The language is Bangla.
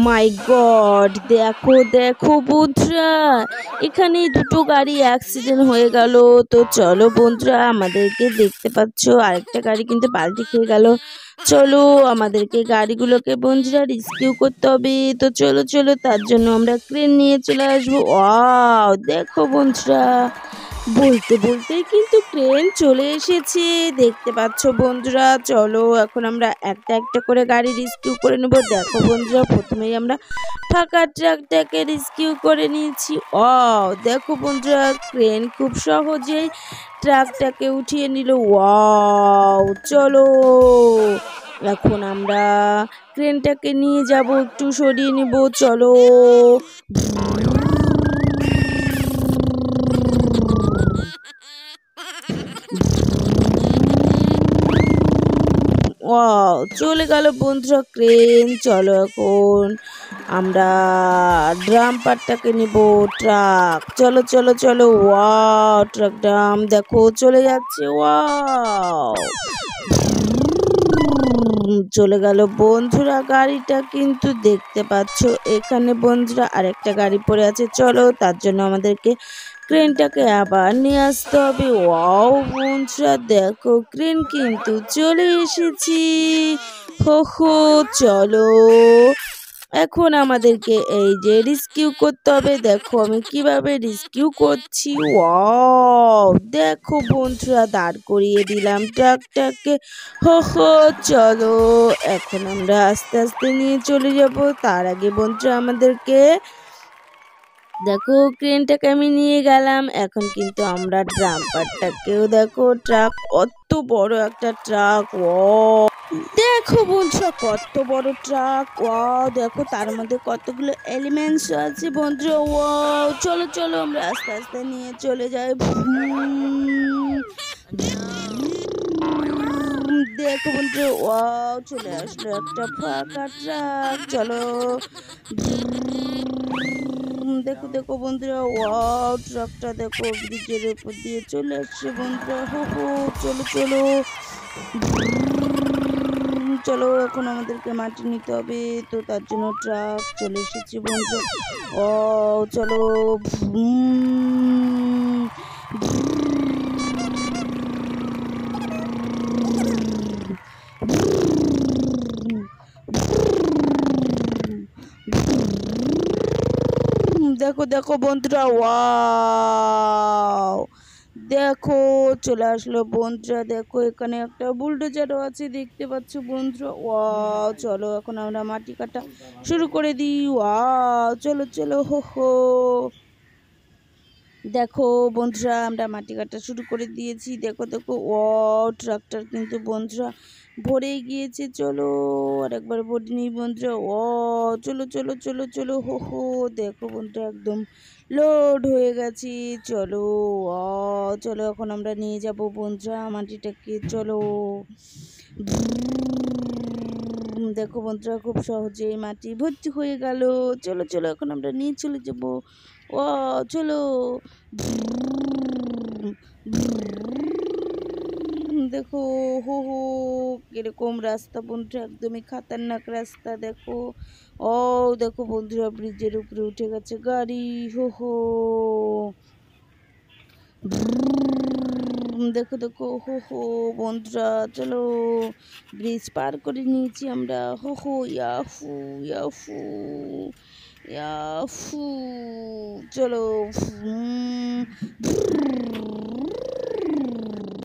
মাই গড, দেখো দেখো বন্ধুরা, এখানে দুটো গাড়ি অ্যাক্সিডেন্ট হয়ে গেল। তো চলো বন্ধুরা, আমাদেরকে দেখতে পাচ্ছ আরেকটা গাড়ি কিন্তু পাল্টে খেয়ে গেল। চলো আমাদেরকে গাড়িগুলোকে বন্ধুরা রেস্কিউ করতে হবে। তো চলো চলো, তার জন্য আমরা ক্রেন নিয়ে চলে আসবো। ওয়াও, দেখো বন্ধুরা, বলতে বলতেই কিন্তু ট্রেন চলে এসেছে, দেখতে পাচ্ছ বন্ধুরা। চলো এখন আমরা একটা একটা করে গাড়ি রেস্কিউ করে নেব। দেখো বন্ধুরা, প্রথমেই আমরা ফাঁকা ট্রাকটাকে রেস্কিউ করে নিয়েছি। দেখো বন্ধুরা, ট্রেন খুব সহজেই ট্রাকটাকে উঠিয়ে নিল। ওয়াও, চলো এখন আমরা ট্রেনটাকে নিয়ে যাব, একটু সরিয়ে নিব। চলো, চলে গেল বন্ধুরা ক্রেন। চলো এখন আমরা ড্রাম পারটাকে নিব। ট্রাক, চলো চলো চলো। ট্রাক ড্রাম দেখো চলে যাচ্ছে। চলে গেল বন্ধুরা গাড়িটা, কিন্তু দেখতে পাচ্ছ এখানে বন্ধুরা আরেকটা গাড়ি পড়ে আছে। চলো, তার জন্য আমাদেরকে ক্রেনটাকে আবার নিয়ে আসতে হবে। বন্ধুরা দেখো, ক্রেন কিন্তু চলে এসেছি। হো, চলো এখন আমাদেরকে এই যে রেস্কিউ করতে হবে। দেখো আমি কিভাবে রেস্কিউ করছি। দেখো বন্ধুরা, দাঁড় করিয়ে দিলাম ট্রাকটাকে। হো, চলো এখন আমরা আস্তে আস্তে নিয়ে চলে যাব। তার আগে বন্ধুরা আমাদেরকে দেখো ক্রেনটাকে আমি নিয়ে গেলাম। এখন কিন্তু আমরা ড্রাম্পারটাকেও দেখো, ট্রাক কত বড় একটা ট্রাক। দেখো বন্ধুরা, কত বড় ট্রাক। দেখো তার মধ্যে কতগুলো এলিমেন্টস আছে বন্ধুরা। চলো চলো আমরা আস্তে আস্তে নিয়ে চলে যাই। দেখো বন্ধুরা, চলে আসলো একটা ফাঁকা ট্রাক। চলো, দেখো দেখো বন্ধুরা, ট্রাকটা দেখো ব্রিজের উপর দিয়ে চলে আসছে বন্ধুরা। হো, চলো চলো চলো, এখন আমাদেরকে মাটি নিতে হবে। তো তার জন্য ট্রাক চলে এসেছে বন্ধুরা। চলো, দেখো দেখো বন্ধুরা, দেখো চলে আসলো বন্ধুরা। দেখো এখানে একটা বুলডোজারও আছে, দেখতে পাচ্ছ বন্ধুরা। চলো এখন আমরা মাটি কাটা শুরু করে দিই। চলো চলো। হো, দেখো বন্ধুরা, আমরা মাটি কাটা শুরু করে দিয়েছি। দেখো দেখো, ট্রাক্টর কিন্তু বন্ধুরা ভরে গিয়েছে। চলো আরেকবার ভরে নিই বন্ধুরা। চলো চলো চলো চলো। হো, দেখো বন্ধুরা, একদম লোড হয়ে গেছে। চলো, চলো এখন আমরা নিয়ে যাব বন্ধুরা মাটিটাকে। চলো, দেখো বন্ধুরা, খুব সহজেই মাটি ভর্তি হয়ে গেল। চলো চলো, এখন আমরা নিয়ে চলে যাব। চলো, দেখো হো, কিরকম রাস্তা বন্ধুরা, একদমই খাতারনাক রাস্তা। দেখো, দেখো বন্ধুরা, ব্রিজের উপরে উঠে গেছে গাড়ি। হো, দেখো দেখো। হো বন্ধুরা, চলো ব্রিজ পার করে নিয়েছি আমরা। হো, ইয়াফু ইয়াফু ইয়াফু। চলো,